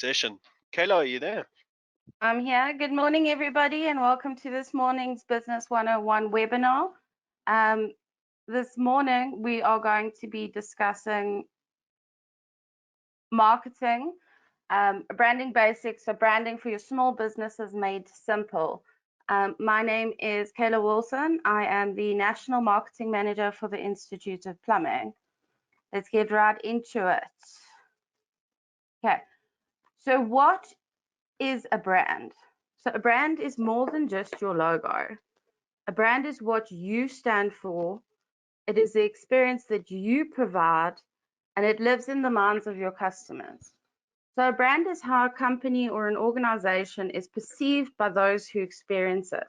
session. Kayla, are you there? I'm here. Good morning, everybody, and welcome to this morning's Business 101 webinar. Um, this morning, we are going to be discussing marketing, branding basics, so branding for your small businesses made simple. My name is Kayla Wilson. I am the National Marketing Manager for the Institute of Plumbing. Let's get right into it. Okay, so what is a brand? So a brand is more than just your logo. A brand is what you stand for. It is the experience that you provide, and it lives in the minds of your customers. So a brand is how a company or an organization is perceived by those who experience it.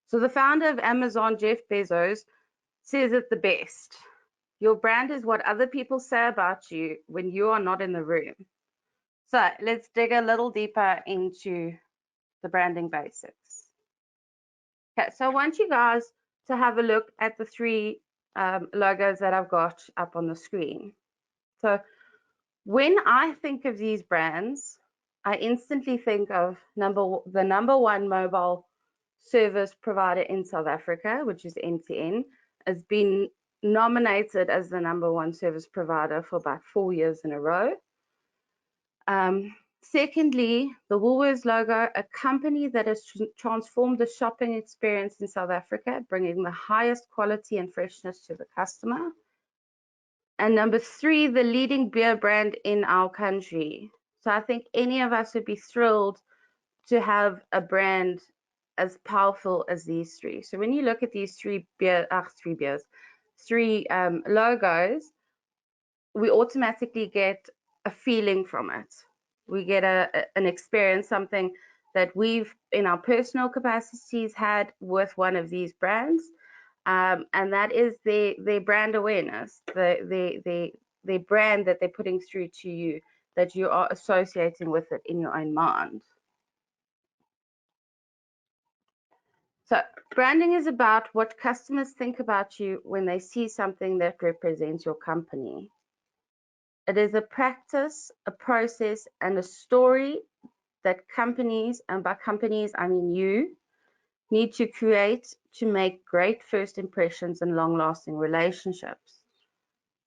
So the founder of Amazon, Jeff Bezos, says it the best. Your brand is what other people say about you when you are not in the room. So let's dig a little deeper into the branding basics. Okay, so I want you guys to have a look at the three logos that I've got up on the screen. So when I think of these brands, I instantly think of the number one mobile service provider in South Africa, which is MTN, has been nominated as the number one service provider for about 4 years in a row. Secondly, the Woolworths logo, a company that has transformed the shopping experience in South Africa, bringing the highest quality and freshness to the customer. And number three, the leading beer brand in our country. So I think any of us would be thrilled to have a brand as powerful as these three. So when you look at these three logos, we automatically get a feeling from it. We get an experience, something that we've in our personal capacities had with one of these brands, and that is their brand awareness, the brand that they're putting through to you, that you are associating with it in your own mind. So branding is about what customers think about you when they see something that represents your company. It is a practice, a process, and a story that companies, and by companies I mean you, need to create to make great first impressions and long-lasting relationships.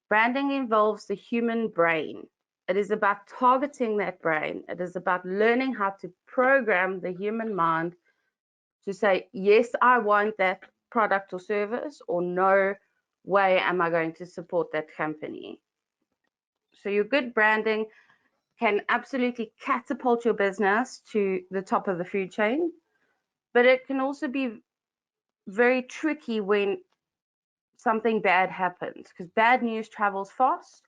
Branding involves the human brain. It is about targeting that brain. It is about learning how to program the human mind to say, yes, I want that product or service, or no way am I going to support that company. So your good branding can absolutely catapult your business to the top of the food chain, but it can also be very tricky when something bad happens, because bad news travels fast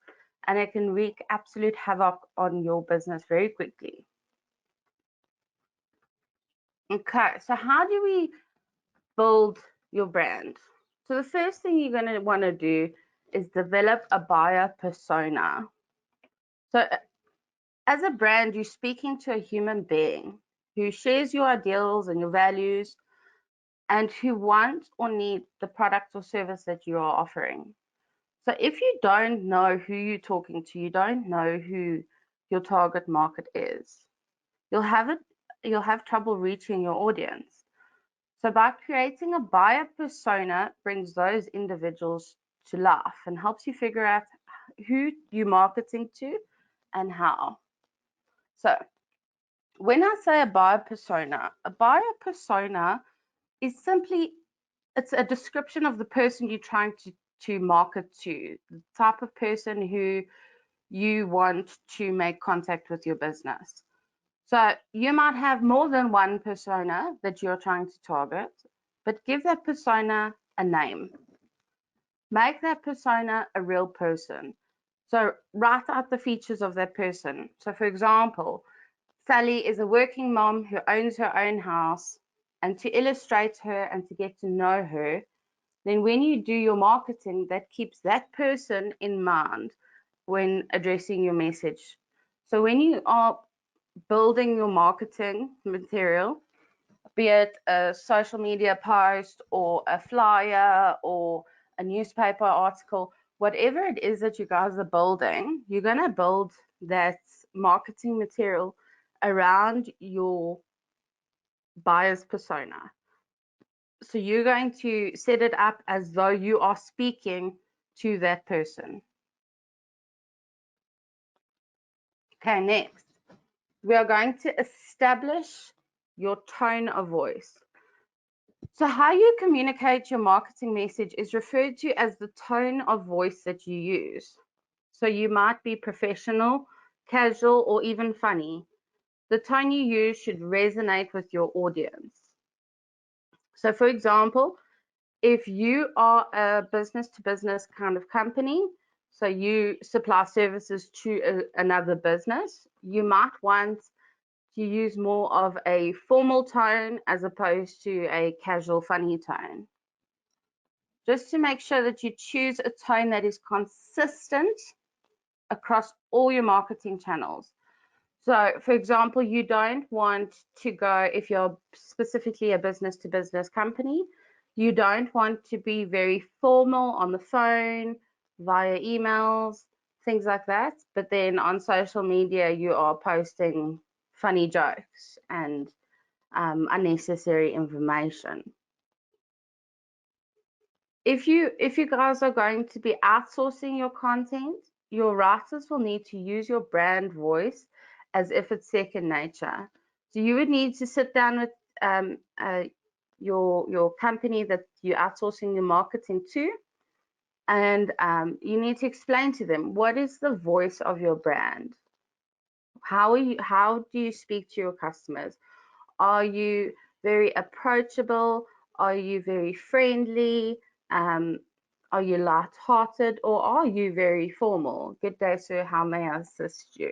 and it can wreak absolute havoc on your business very quickly. Okay, so how do we build your brand? So the first thing you're going to want to do is develop a buyer persona. So as a brand, you're speaking to a human being who shares your ideals and your values and who want or need the product or service that you are offering. So if you don't know who you're talking to, you don't know who your target market is, you'll have trouble reaching your audience. So by creating a buyer persona brings those individuals to life and helps you figure out who you're marketing to and how. So when I say a buyer persona is simply, it's a description of the person you're trying to market to, the type of person who you want to make contact with your business. So you might have more than one persona that you're trying to target, but give that persona a name. Make that persona a real person. So write out the features of that person. So for example, Sally is a working mom who owns her own house, and to illustrate her and to get to know her, then when you do your marketing, that keeps that person in mind when addressing your message. So when you are building your marketing material, be it a social media post or a flyer or a newspaper article, whatever it is that you guys are building, you're going to build that marketing material around your buyer's persona. So you're going to set it up as though you are speaking to that person. Okay, next, we are going to establish your tone of voice. So how you communicate your marketing message is referred to as the tone of voice that you use. So you might be professional, casual, or even funny. The tone you use should resonate with your audience. So for example, if you are a business to business kind of company, so you supply services to another business, you might want to use more of a formal tone as opposed to a casual, funny tone. Just to make sure that you choose a tone that is consistent across all your marketing channels. So, for example, you don't want to go, if you're specifically a business to business company, you don't want to be very formal on the phone, via emails, things like that. But then on social media, you are posting funny jokes and unnecessary information. If you guys are going to be outsourcing your content, your writers will need to use your brand voice as if it's second nature. So you would need to sit down with your company that you're outsourcing your marketing to, and you need to explain to them what is the voice of your brand. How do you speak to your customers? Are you very approachable? Are you very friendly? Are you light-hearted, or are you very formal? Good day, sir. How may I assist you?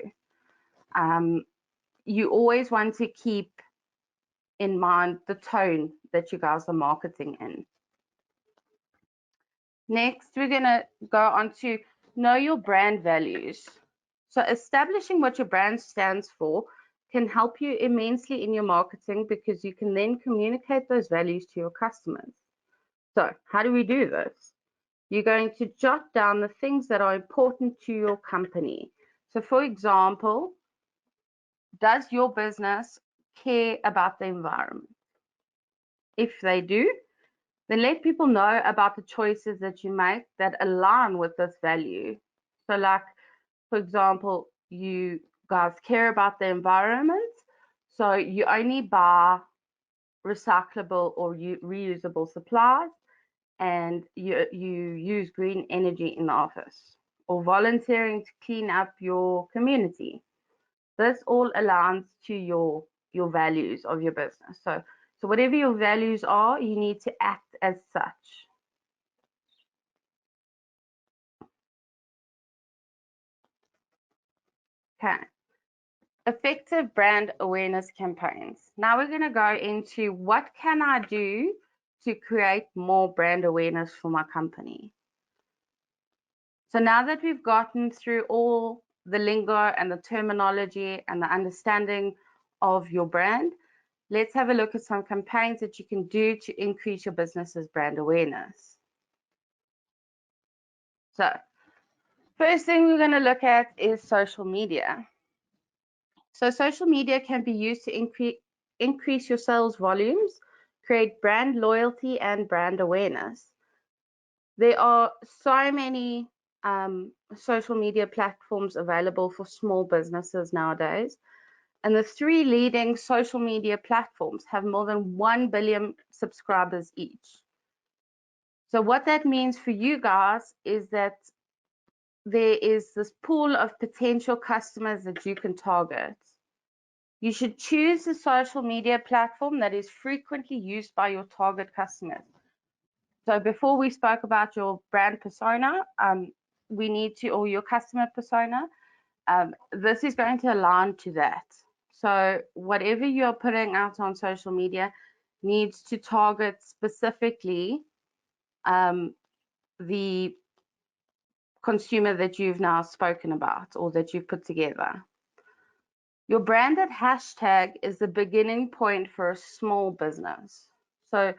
You always want to keep in mind the tone that you guys are marketing in. Next, we're going to go on to know your brand values. So establishing what your brand stands for can help you immensely in your marketing, because you can then communicate those values to your customers. So how do we do this? You're going to jot down the things that are important to your company. So for example, does your business care about the environment? If they do, then let people know about the choices that you make that align with this value. So like, for example, you guys care about the environment, so you only buy recyclable or reusable supplies, and you use green energy in the office, or volunteering to clean up your community. This all aligns to your values of your business. So whatever your values are, you need to act as such. Okay. Effective brand awareness campaigns. Now we're going to go into what can I do to create more brand awareness for my company. So now that we've gotten through all the lingo and the terminology and the understanding of your brand, let's have a look at some campaigns that you can do to increase your business's brand awareness. So first thing we're going to look at is social media. So social media can be used to increase your sales volumes, create brand loyalty and brand awareness. There are so many social media platforms available for small businesses nowadays. And the 3 leading social media platforms have more than 1 billion subscribers each. So what that means for you guys is that there is this pool of potential customers that you can target. You should choose a social media platform that is frequently used by your target customers. So before we spoke about your brand persona, we need to, or your customer persona, this is going to align to that. So whatever you're putting out on social media needs to target specifically the consumer that you've now spoken about or that you've put together. Your branded hashtag is the beginning point for a small business. So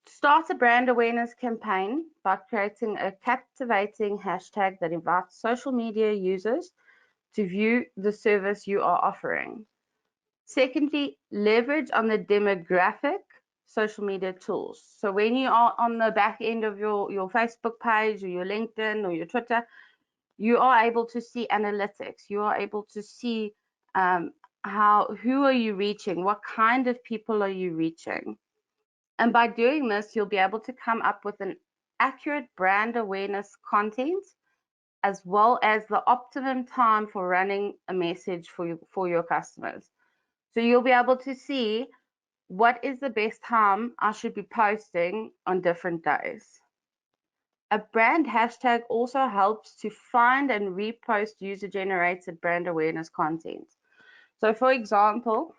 start a brand awareness campaign by creating a captivating hashtag that invites social media users to view the service you are offering. Secondly, leverage on the demographic social media tools. So when you are on the back end of your Facebook page or your LinkedIn or your Twitter, you are able to see analytics. You are able to see who are you reaching? What kind of people are you reaching? And by doing this, you'll be able to come up with an accurate brand awareness content as well as the optimum time for running a message for your customers. So you'll be able to see what is the best time I should be posting on different days. A brand hashtag also helps to find and repost user-generated brand awareness content. So for example,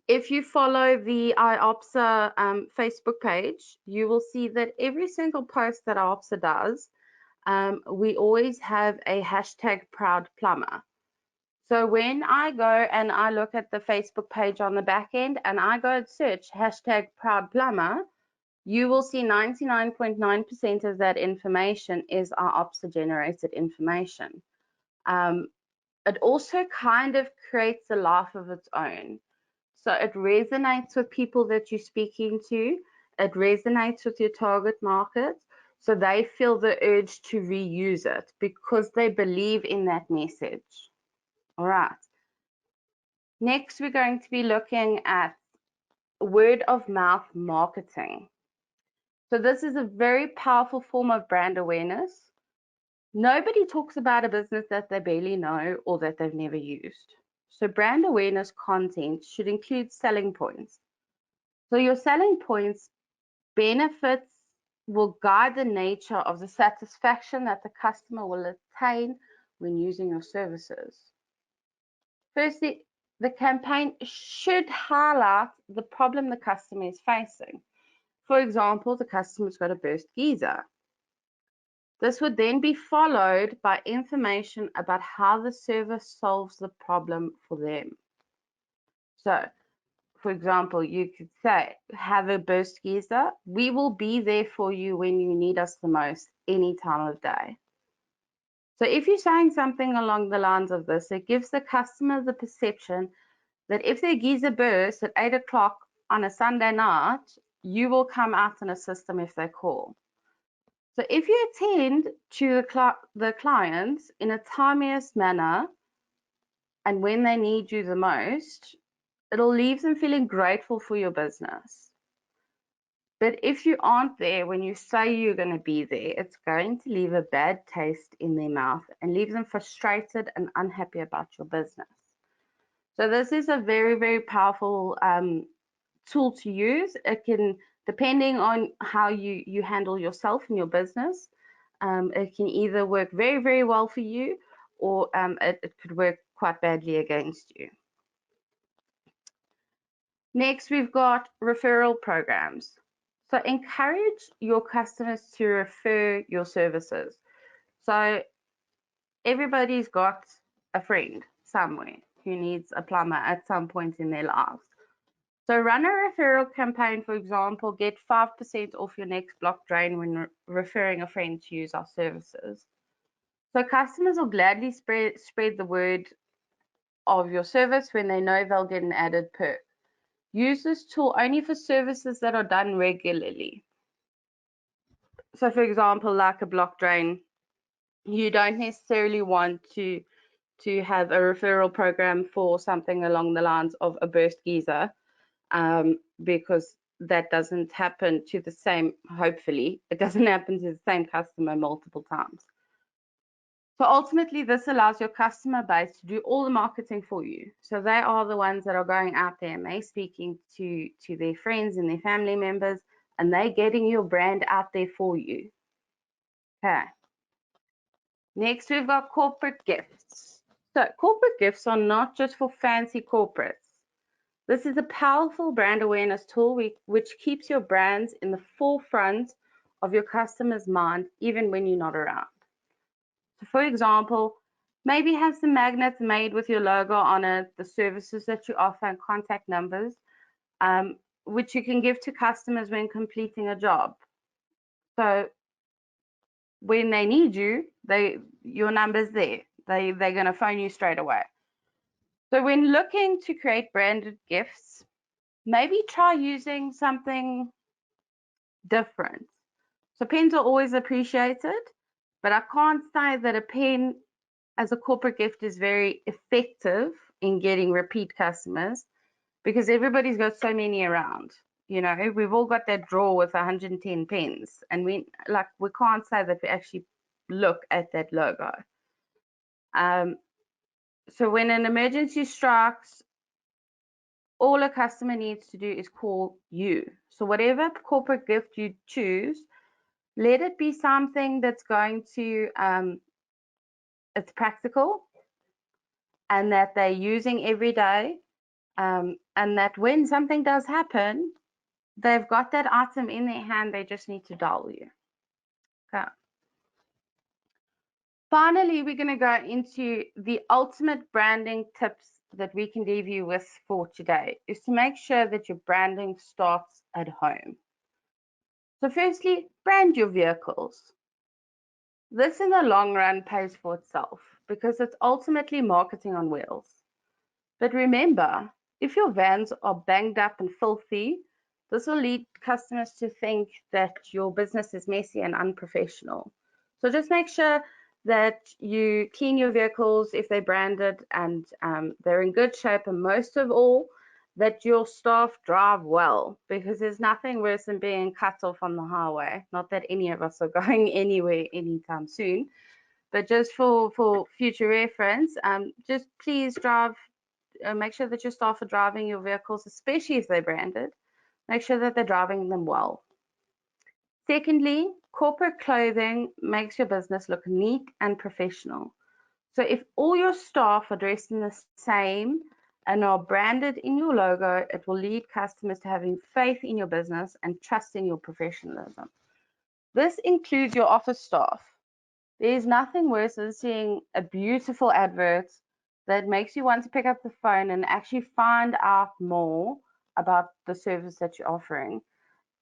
if you follow the IOPSA Facebook page, you will see that every single post that IOPSA does, we always have a hashtag proud plumber. So when I go and I look at the Facebook page on the back end and I go and search hashtag proud plumber, you will see 99.9% of that information is our IOPSA generated information. It also kind of creates a life of its own. So it resonates with people that you're speaking to. It resonates with your target market. So they feel the urge to reuse it because they believe in that message. All right. Next, we're going to be looking at word of mouth marketing. So this is a very powerful form of brand awareness. Nobody talks about a business that they barely know or that they've never used. So brand awareness content should include selling points. So your selling points, benefits will guide the nature of the satisfaction that the customer will attain when using your services. Firstly, the campaign should highlight the problem the customer is facing. For example, the customer's got a burst geyser. This would then be followed by information about how the service solves the problem for them. So, for example, you could say, have a burst geyser. We will be there for you when you need us the most, any time of day. So if you're saying something along the lines of this, it gives the customer the perception that if their geyser bursts at 8 o'clock on a Sunday night, you will come out and assist them if they call. So if you attend to the clients in a timiest manner and when they need you the most, it'll leave them feeling grateful for your business. But if you aren't there when you say you're going to be there, it's going to leave a bad taste in their mouth and leave them frustrated and unhappy about your business. So this is a very, very powerful tool to use. It can, depending on how you handle yourself and your business, it can either work very, very well for you or it could work quite badly against you. Next, we've got referral programs. So encourage your customers to refer your services. So everybody's got a friend somewhere who needs a plumber at some point in their lives. So run a referral campaign, for example, get 5% off your next block drain when referring a friend to use our services. So customers will gladly spread the word of your service when they know they'll get an added perk. Use this tool only for services that are done regularly. So for example, like a block drain, you don't necessarily want to have a referral program for something along the lines of a burst geyser, because that doesn't happen to the same, hopefully, it doesn't happen to the same customer multiple times. So ultimately, this allows your customer base to do all the marketing for you. So they are the ones that are going out there and they're speaking to their friends and their family members, and they're getting your brand out there for you. Okay. Next, we've got corporate gifts. So corporate gifts are not just for fancy corporates. This is a powerful brand awareness tool which keeps your brands in the forefront of your customer's mind, even when you're not around. So for example, maybe have some magnets made with your logo on it, the services that you offer and contact numbers, which you can give to customers when completing a job. So when they need you, your number's there. They're going to phone you straight away. So when looking to create branded gifts, maybe try using something different. So pens are always appreciated, but I can't say that a pen as a corporate gift is very effective in getting repeat customers because everybody's got so many around. You know, we've all got that drawer with 110 pens, and we can't say that we actually look at that logo. So when an emergency strikes, all a customer needs to do is call you. So whatever corporate gift you choose, let it be something that's going to it's practical and that they're using every day, and that when something does happen, they've got that item in their hand, they just need to dial you. Okay. Finally, we're going to go into the ultimate branding tips that we can leave you with for today, is to make sure that your branding starts at home. So firstly, brand your vehicles. This in the long run pays for itself because it's ultimately marketing on wheels. But remember, if your vans are banged up and filthy, this will lead customers to think that your business is messy and unprofessional. So just make sure that you clean your vehicles if they're branded and they're in good shape, and most of all, that your staff drive well, because there's nothing worse than being cut off on the highway. Not that any of us are going anywhere anytime soon, but just for future reference, just please drive. Make sure that your staff are driving your vehicles, especially if they're branded. Make sure that they're driving them well. Secondly, corporate clothing makes your business look neat and professional. So if all your staff are dressed in the same and are branded in your logo, it will lead customers to having faith in your business and trust in your professionalism. This includes your office staff. There's nothing worse than seeing a beautiful advert that makes you want to pick up the phone and actually find out more about the service that you're offering,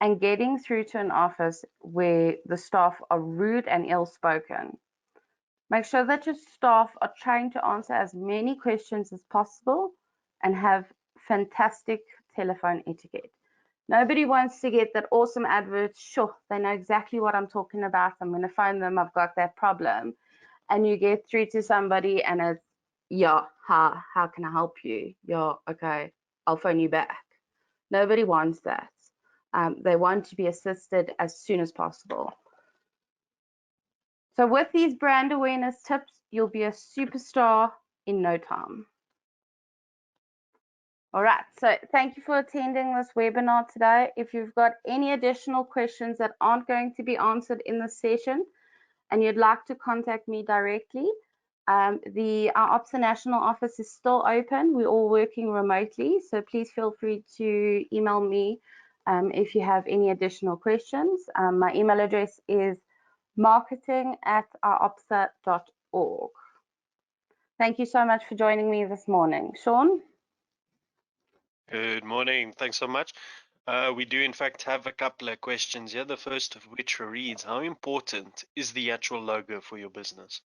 and getting through to an office where the staff are rude and ill-spoken. Make sure that your staff are trained to answer as many questions as possible and have fantastic telephone etiquette. Nobody wants to get that awesome advert. Sure, they know exactly what I'm talking about. I'm going to phone them. I've got that problem. And you get through to somebody and it's, yeah, how can I help you? Yeah, okay, I'll phone you back. Nobody wants that. They want to be assisted as soon as possible. So with these brand awareness tips, you'll be a superstar in no time. All right, so thank you for attending this webinar today. If you've got any additional questions that aren't going to be answered in this session and you'd like to contact me directly, our IOPSA National Office is still open. We're all working remotely, so please feel free to email me if you have any additional questions. My email address is marketing@iopsa.org. Thank you so much for joining me this morning. Sean? Good morning. Thanks so much. We do, in fact, have a couple of questions here. The first of which reads, how important is the actual logo for your business?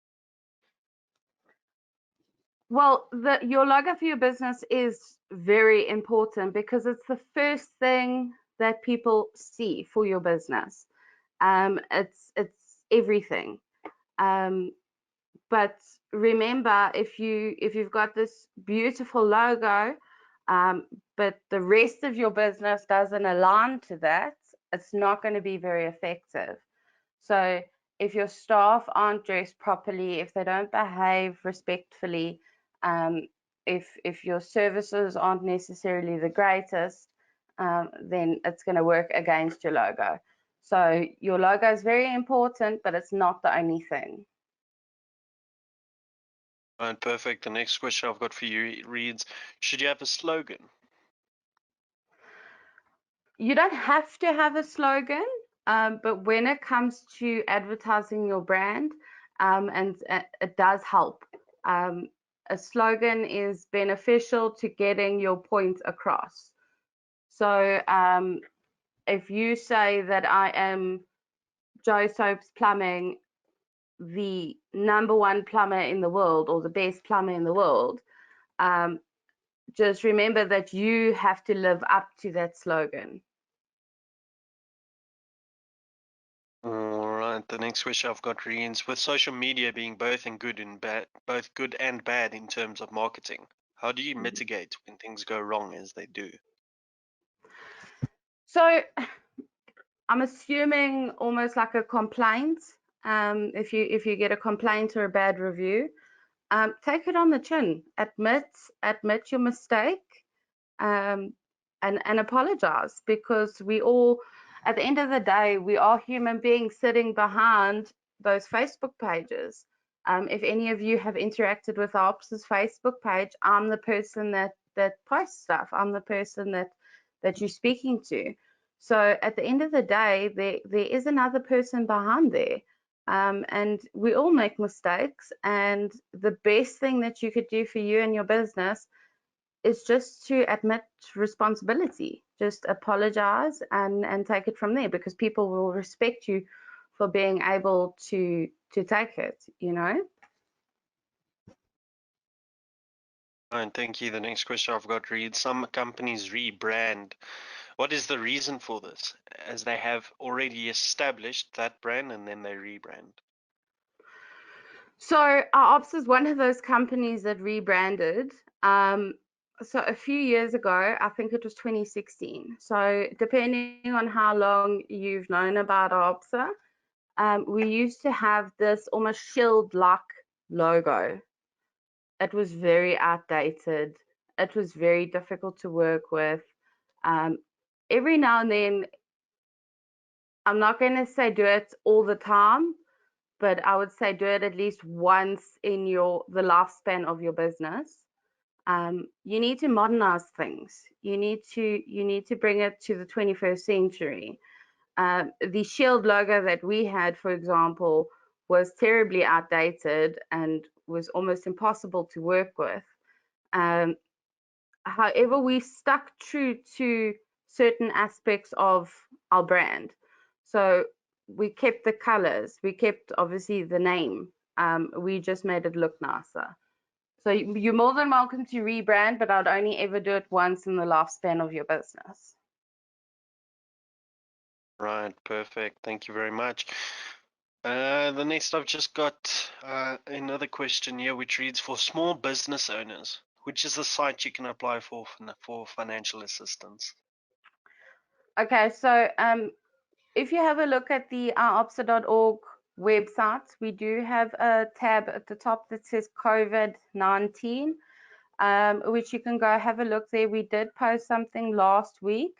Well, your logo for your business is very important because it's the first thing that people see for your business. It's everything. But remember, if you've got this beautiful logo, but the rest of your business doesn't align to that, it's not going to be very effective. So if your staff aren't dressed properly, if they don't behave respectfully, if your services aren't necessarily the greatest, then it's going to work against your logo. So your logo is very important, but it's not the only thing. And perfect. The next question I've got for you reads, should you have a slogan? You don't have to have a slogan, but when it comes to advertising your brand, and it does help. A slogan is beneficial to getting your point across. So if you say that I am Joe Soaps Plumbing, the number one plumber in the world or the best plumber in the world, just remember that you have to live up to that slogan. All right. The next question I've got reads: with social media being both good and bad in terms of marketing, how do you mitigate when things go wrong as they do? So I'm assuming almost like a complaint. If you get a complaint or a bad review, take it on the chin. Admit your mistake, um, and apologize, because we all, at the end of the day, we are human beings sitting behind those Facebook pages. If any of you have interacted with IOPSA's Facebook page, I'm the person that posts stuff. I'm the person that you're speaking to. So at the end of the day, there is another person behind there. And we all make mistakes. And the best thing that you could do for you and your business is just to admit responsibility. Just apologize and take it from there, because people will respect you for being able to take it, you know. And thank you. The next question I've got reads: some companies rebrand. What is the reason for this, as they have already established that brand and then they rebrand? So our ops is one of those companies that rebranded. So a few years ago, I think it was 2016. So depending on how long you've known about IOPSA, we used to have this almost shield-like logo. It was very outdated. It was very difficult to work with. Um, every now and then, I'm not going to say do it all the time, but I would say do it at least once in the lifespan of your business. You need to modernize things. You need to bring it to the 21st century. The Shield logo that we had, for example, was terribly outdated and was almost impossible to work with. Um, However, we stuck true to certain aspects of our brand. So we kept the colors, we kept obviously the name. We just made it look nicer. So you're more than welcome to rebrand, but I'd only ever do it once in the lifespan of your business. Right, perfect. Thank you very much. The next I've just got another question here, which reads: for small business owners, which is the site you can apply for financial assistance? Okay, so if you have a look at the iopsa.org website, we do have a tab at the top that says COVID-19, which you can go have a look there. We did post something last week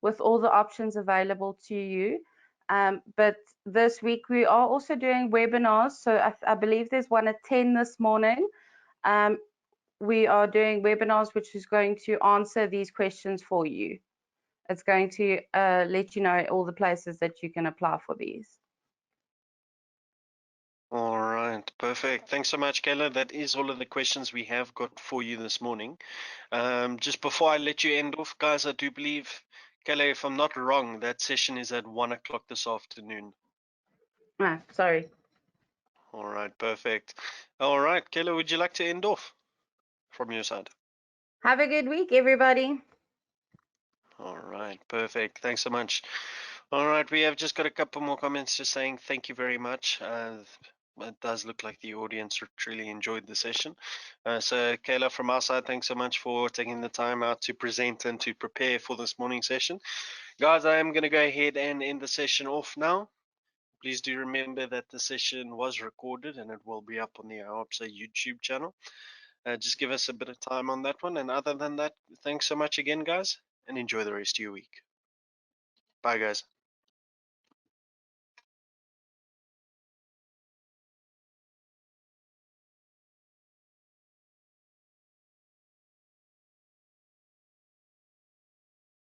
with all the options available to you. But this week we are also doing webinars. So I believe there's one at 10 this morning. We are doing webinars which is going to answer these questions for you. It's going to let you know all the places that you can apply for these. All right, perfect. Thanks so much, Kayla. That is all of the questions we have got for you this morning. Just before I let you end off, guys, I do believe, Kayla, if I'm not wrong, that session is at 1 o'clock this afternoon. Ah, sorry. All right, perfect. All right, Kayla, would you like to end off from your side? Have a good week, everybody. All right, perfect. Thanks so much. All right, we have just got a couple more comments just saying thank you very much. It does look like the audience truly enjoyed the session. So, Kayla, from our side, thanks so much for taking the time out to present and to prepare for this morning session. Guys, I am going to go ahead and end the session off now. Please do remember that the session was recorded and it will be up on the IOPSA YouTube channel. Just give us a bit of time on that one. And other than that, thanks so much again, guys, and enjoy the rest of your week. Bye, guys.